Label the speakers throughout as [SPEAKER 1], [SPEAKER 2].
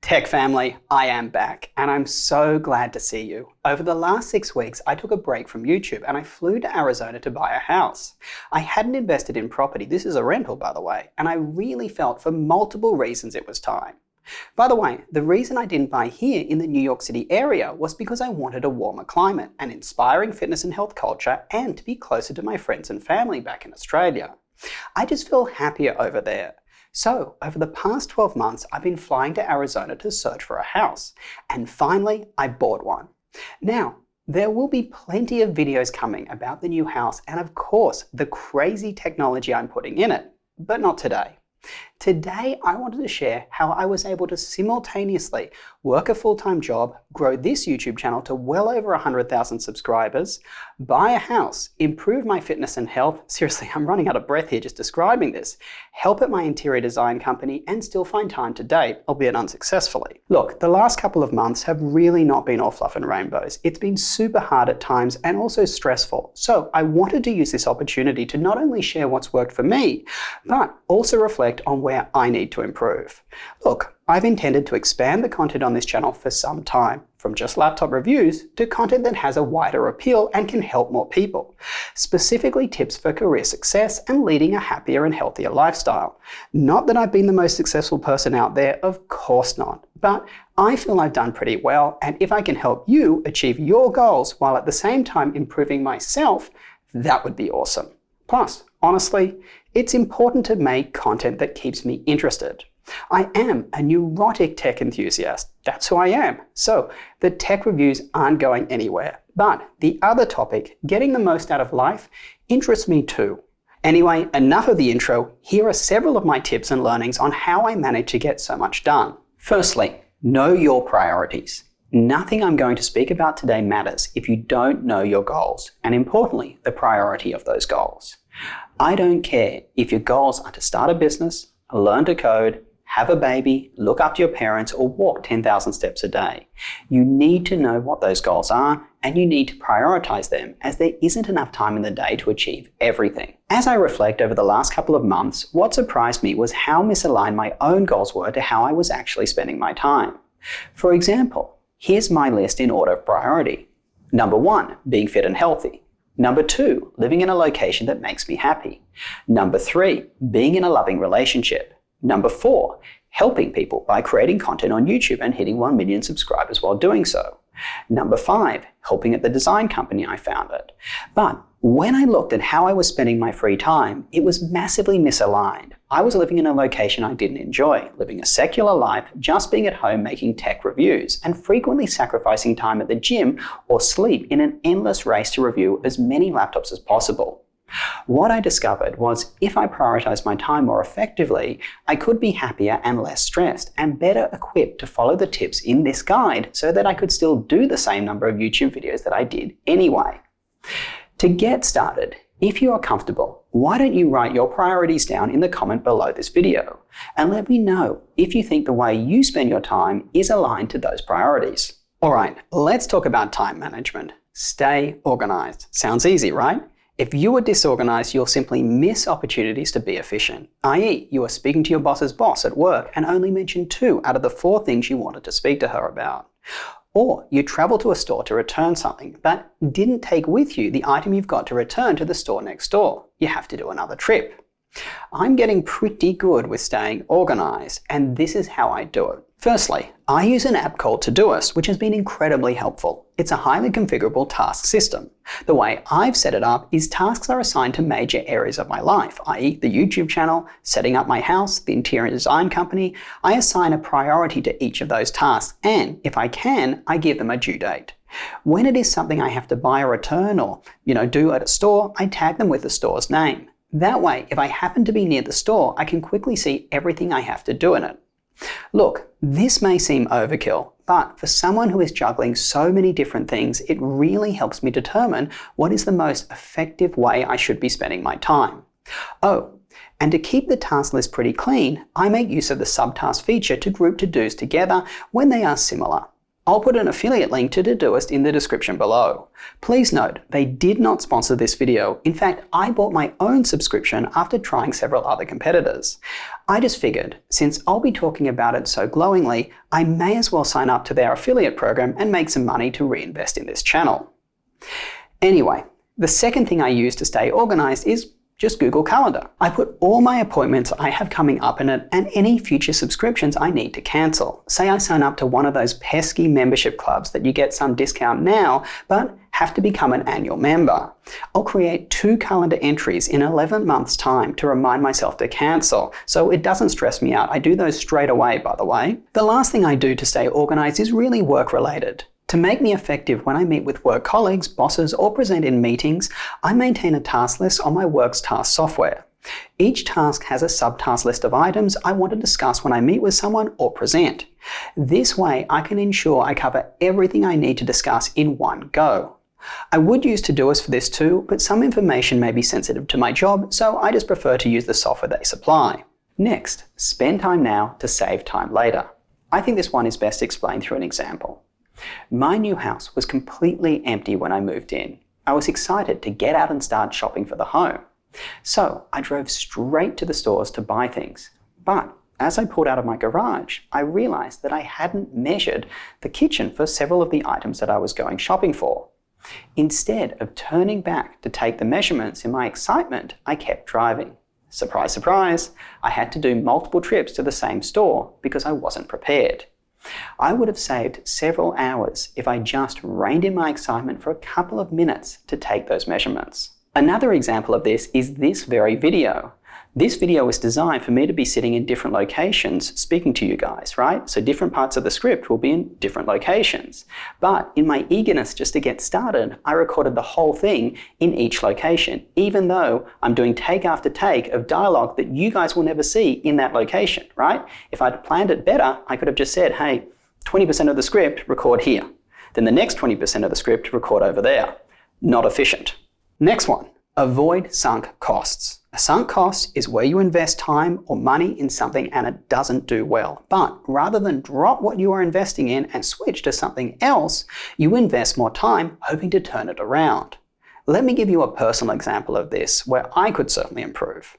[SPEAKER 1] Tech family, I am back and I'm so glad to see you. Over the last 6 weeks, I took a break from YouTube and I flew to Arizona to buy a house. I hadn't invested in property, this is a rental by the way, and I really felt for multiple reasons it was time. By the way, the reason I didn't buy here in the New York City area was because I wanted a warmer climate, an inspiring fitness and health culture, and to be closer to my friends and family back in Australia. I just feel happier over there. So, over the past 12 months, I've been flying to Arizona to search for a house. And finally, I bought one. Now, there will be plenty of videos coming about the new house and of course, the crazy technology I'm putting in it. But not today. Today, I wanted to share how I was able to simultaneously work a full-time job, grow this YouTube channel to well over 100,000 subscribers, buy a house, improve my fitness and health, seriously, I'm running out of breath here just describing this, help at my interior design company, and still find time to date, albeit unsuccessfully. Look, the last couple of months have really not been all fluff and rainbows. It's been super hard at times and also stressful. So I wanted to use this opportunity to not only share what's worked for me, but also reflect on where I need to improve. Look, I've intended to expand the content on this channel for some time, from just laptop reviews to content that has a wider appeal and can help more people. Specifically tips for career success and leading a happier and healthier lifestyle. Not that I've been the most successful person out there, of course not, but I feel I've done pretty well, and if I can help you achieve your goals while at the same time improving myself, that would be awesome. Plus, honestly, it's important to make content that keeps me interested. I am a neurotic tech enthusiast. That's who I am. So the tech reviews aren't going anywhere. But the other topic, getting the most out of life, interests me too. Anyway, enough of the intro. Here are several of my tips and learnings on how I manage to get so much done. Firstly, know your priorities. Nothing I'm going to speak about today matters if you don't know your goals, and importantly, the priority of those goals. I don't care if your goals are to start a business, learn to code, have a baby, look after your parents, or walk 10,000 steps a day. You need to know what those goals are, and you need to prioritize them, as there isn't enough time in the day to achieve everything. As I reflect over the last couple of months, what surprised me was how misaligned my own goals were to how I was actually spending my time. For example, here's my list in order of priority. Number 1, being fit and healthy. Number 2, living in a location that makes me happy. Number 3, being in a loving relationship. Number 4, helping people by creating content on YouTube and hitting 1 million subscribers while doing so. Number 5, helping at the design company I founded. But when I looked at how I was spending my free time, it was massively misaligned. I was living in a location I didn't enjoy, living a secular life, just being at home making tech reviews, and frequently sacrificing time at the gym or sleep in an endless race to review as many laptops as possible. What I discovered was if I prioritized my time more effectively, I could be happier and less stressed and better equipped to follow the tips in this guide so that I could still do the same number of YouTube videos that I did anyway. To get started, if you are comfortable, why don't you write your priorities down in the comment below this video and let me know if you think the way you spend your time is aligned to those priorities. Alright, let's talk about time management. Stay organized. Sounds easy, right? If you are disorganized, you'll simply miss opportunities to be efficient, i.e. you are speaking to your boss's boss at work and only mention 2 out of the 4 things you wanted to speak to her about. Or you travel to a store to return something, but didn't take with you the item you've got to return to the store next door. You have to do another trip. I'm getting pretty good with staying organized, and this is how I do it. Firstly, I use an app called Todoist, which has been incredibly helpful. It's a highly configurable task system. The way I've set it up is tasks are assigned to major areas of my life, i.e. the YouTube channel, setting up my house, the interior design company. I assign a priority to each of those tasks, and if I can, I give them a due date. When it is something I have to buy or return or, do at a store, I tag them with the store's name. That way, if I happen to be near the store, I can quickly see everything I have to do in it. Look, this may seem overkill, but for someone who is juggling so many different things, it really helps me determine what is the most effective way I should be spending my time. Oh, and to keep the task list pretty clean, I make use of the subtask feature to group to-dos together when they are similar. I'll put an affiliate link to Todoist in the description below. Please note, they did not sponsor this video. In fact, I bought my own subscription after trying several other competitors. I just figured, since I'll be talking about it so glowingly, I may as well sign up to their affiliate program and make some money to reinvest in this channel. Anyway, the second thing I use to stay organized is just Google Calendar. I put all my appointments I have coming up in it and any future subscriptions I need to cancel. Say I sign up to one of those pesky membership clubs that you get some discount now, but have to become an annual member. I'll create 2 calendar entries in 11 months' time to remind myself to cancel, so it doesn't stress me out. I do those straight away, by the way. The last thing I do to stay organized is really work-related. To make me effective when I meet with work colleagues, bosses, or present in meetings, I maintain a task list on my work's task software. Each task has a subtask list of items I want to discuss when I meet with someone or present. This way, I can ensure I cover everything I need to discuss in one go. I would use Todoist for this too, but some information may be sensitive to my job, so I just prefer to use the software they supply. Next, spend time now to save time later. I think this one is best explained through an example. My new house was completely empty when I moved in. I was excited to get out and start shopping for the home. So I drove straight to the stores to buy things. But as I pulled out of my garage, I realized that I hadn't measured the kitchen for several of the items that I was going shopping for. Instead of turning back to take the measurements in my excitement, I kept driving. Surprise, surprise, I had to do multiple trips to the same store because I wasn't prepared. I would have saved several hours if I just reined in my excitement for a couple of minutes to take those measurements. Another example of this is this very video. This video was designed for me to be sitting in different locations speaking to you guys, right? So different parts of the script will be in different locations. But in my eagerness just to get started, I recorded the whole thing in each location, even though I'm doing take after take of dialogue that you guys will never see in that location, right? If I'd planned it better, I could have just said, hey, 20% of the script, record here. Then the next 20% of the script, record over there. Not efficient. Next one, avoid sunk costs. A sunk cost is where you invest time or money in something and it doesn't do well. But rather than drop what you are investing in and switch to something else, you invest more time hoping to turn it around. Let me give you a personal example of this where I could certainly improve.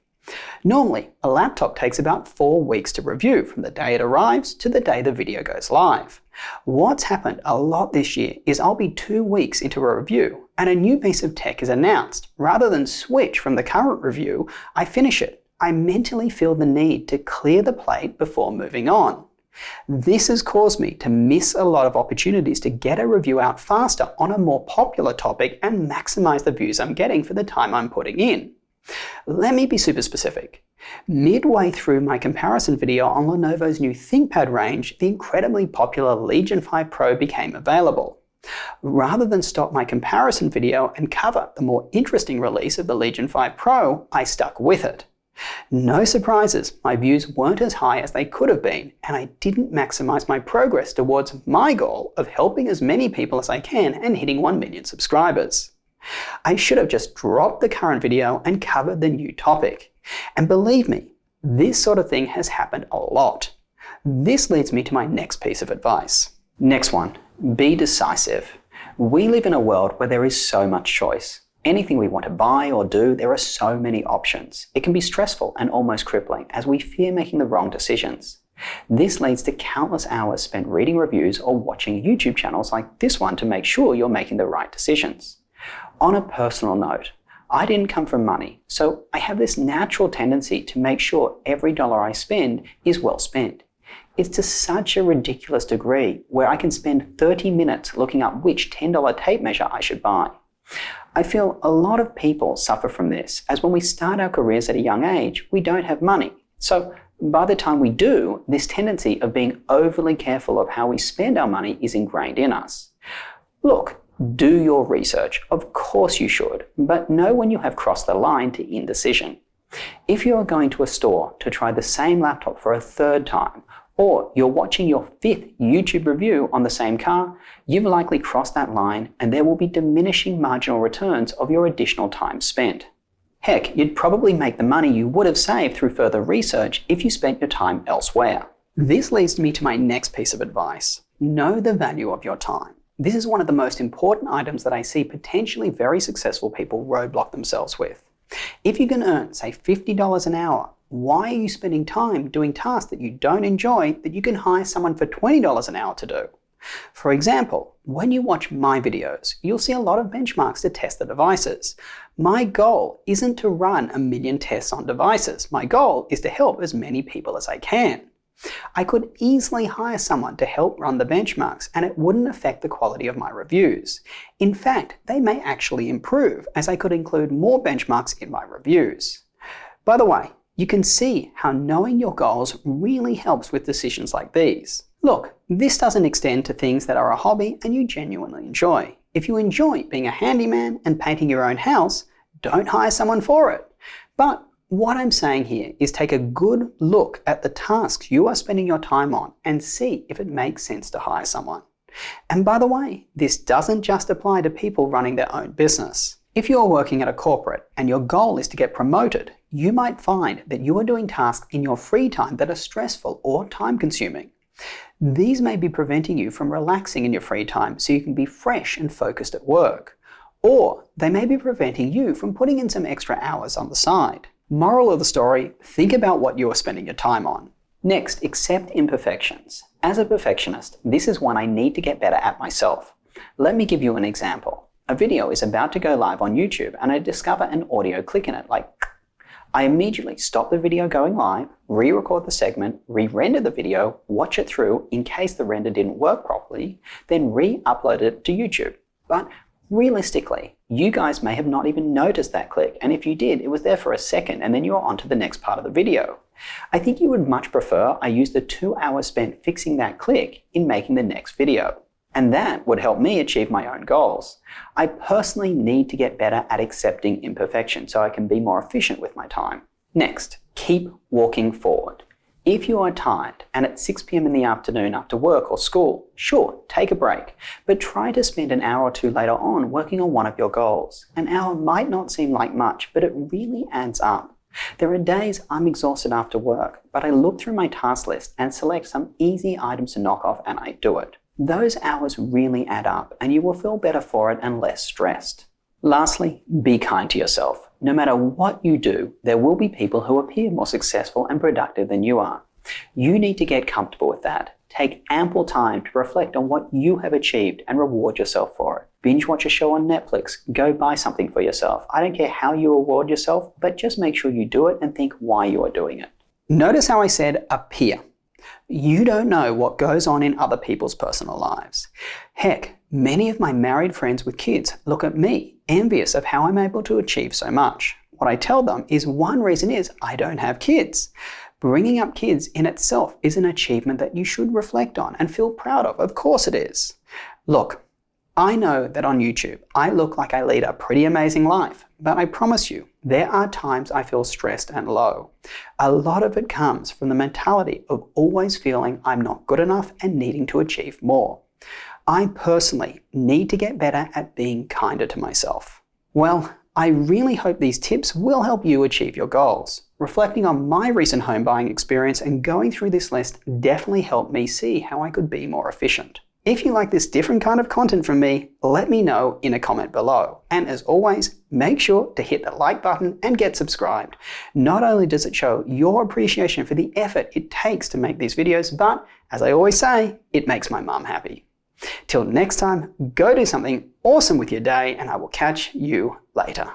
[SPEAKER 1] Normally, a laptop takes about 4 weeks to review from the day it arrives to the day the video goes live. What's happened a lot this year is I'll be 2 weeks into a review and a new piece of tech is announced. Rather than switch from the current review, I finish it. I mentally feel the need to clear the plate before moving on. This has caused me to miss a lot of opportunities to get a review out faster on a more popular topic and maximize the views I'm getting for the time I'm putting in. Let me be super specific. Midway through my comparison video on Lenovo's new ThinkPad range, the incredibly popular Legion 5 Pro became available. Rather than stop my comparison video and cover the more interesting release of the Legion 5 Pro, I stuck with it. No surprises, my views weren't as high as they could have been, and I didn't maximize my progress towards my goal of helping as many people as I can and hitting 1 million subscribers. I should have just dropped the current video and covered the new topic. And believe me, this sort of thing has happened a lot. This leads me to my next piece of advice. Next one, be decisive. We live in a world where there is so much choice. Anything we want to buy or do, there are so many options. It can be stressful and almost crippling as we fear making the wrong decisions. This leads to countless hours spent reading reviews or watching YouTube channels like this one to make sure you're making the right decisions. On a personal note, I didn't come from money, so I have this natural tendency to make sure every dollar I spend is well spent. It's to such a ridiculous degree where I can spend 30 minutes looking up which $10 tape measure I should buy. I feel a lot of people suffer from this, as when we start our careers at a young age, we don't have money. So by the time we do, this tendency of being overly careful of how we spend our money is ingrained in us. Look, do your research, of course you should, but know when you have crossed the line to indecision. If you are going to a store to try the same laptop for a 3rd time, or you're watching your 5th YouTube review on the same car, you've likely crossed that line and there will be diminishing marginal returns of your additional time spent. Heck, you'd probably make the money you would have saved through further research if you spent your time elsewhere. This leads me to my next piece of advice. Know the value of your time. This is one of the most important items that I see potentially very successful people roadblock themselves with. If you can earn, say, $50 an hour, why are you spending time doing tasks that you don't enjoy that you can hire someone for $20 an hour to do? For example, when you watch my videos, you'll see a lot of benchmarks to test the devices. My goal isn't to run a million tests on devices. My goal is to help as many people as I can. I could easily hire someone to help run the benchmarks and it wouldn't affect the quality of my reviews. In fact, they may actually improve as I could include more benchmarks in my reviews. By the way, you can see how knowing your goals really helps with decisions like these. Look, this doesn't extend to things that are a hobby and you genuinely enjoy. If you enjoy being a handyman and painting your own house, don't hire someone for it. But what I'm saying here is take a good look at the tasks you are spending your time on and see if it makes sense to hire someone. And by the way, this doesn't just apply to people running their own business. If you're working at a corporate and your goal is to get promoted, you might find that you are doing tasks in your free time that are stressful or time-consuming. These may be preventing you from relaxing in your free time so you can be fresh and focused at work. Or they may be preventing you from putting in some extra hours on the side. Moral of the story, think about what you are spending your time on. Next, accept imperfections. As a perfectionist, this is one I need to get better at myself. Let me give you an example. A video is about to go live on YouTube and I discover an audio click in it, like I immediately stop the video going live, re-record the segment, re-render the video, watch it through in case the render didn't work properly, then re-upload it to YouTube. But realistically, you guys may have not even noticed that click, and if you did, it was there for a second and then you are on to the next part of the video. I think you would much prefer I use the 2 hours spent fixing that click in making the next video. And that would help me achieve my own goals. I personally need to get better at accepting imperfection so I can be more efficient with my time. Next, keep walking forward. If you are tired and at 6 p.m. in the afternoon after work or school, sure, take a break, but try to spend an hour or two later on working on one of your goals. An hour might not seem like much, but it really adds up. There are days I'm exhausted after work, but I look through my task list and select some easy items to knock off and I do it. Those hours really add up and you will feel better for it and less stressed. Lastly, be kind to yourself. No matter what you do, there will be people who appear more successful and productive than you are. You need to get comfortable with that. Take ample time to reflect on what you have achieved and reward yourself for it. Binge watch a show on Netflix. Go buy something for yourself. I don't care how you reward yourself, but just make sure you do it and think why you are doing it. Notice how I said appear. You don't know what goes on in other people's personal lives. Heck, many of my married friends with kids look at me, envious of how I'm able to achieve so much. What I tell them is one reason is I don't have kids. Bringing up kids in itself is an achievement that you should reflect on and feel proud of. Of course it is. Look, I know that on YouTube, I look like I lead a pretty amazing life, but I promise you, there are times I feel stressed and low. A lot of it comes from the mentality of always feeling I'm not good enough and needing to achieve more. I personally need to get better at being kinder to myself. Well, I really hope these tips will help you achieve your goals. Reflecting on my recent home buying experience and going through this list definitely helped me see how I could be more efficient. If you like this different kind of content from me, let me know in a comment below. And as always, make sure to hit the like button and get subscribed. Not only does it show your appreciation for the effort it takes to make these videos, but as I always say, it makes my mum happy. Till next time, go do something awesome with your day and I will catch you later.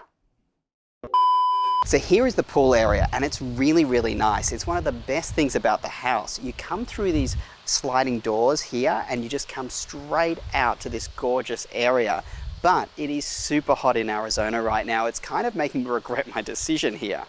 [SPEAKER 1] So here is the pool area and it's really, really nice. It's one of the best things about the house. You come through these sliding doors here and you just come straight out to this gorgeous area. But it is super hot in Arizona right now. It's kind of making me regret my decision here.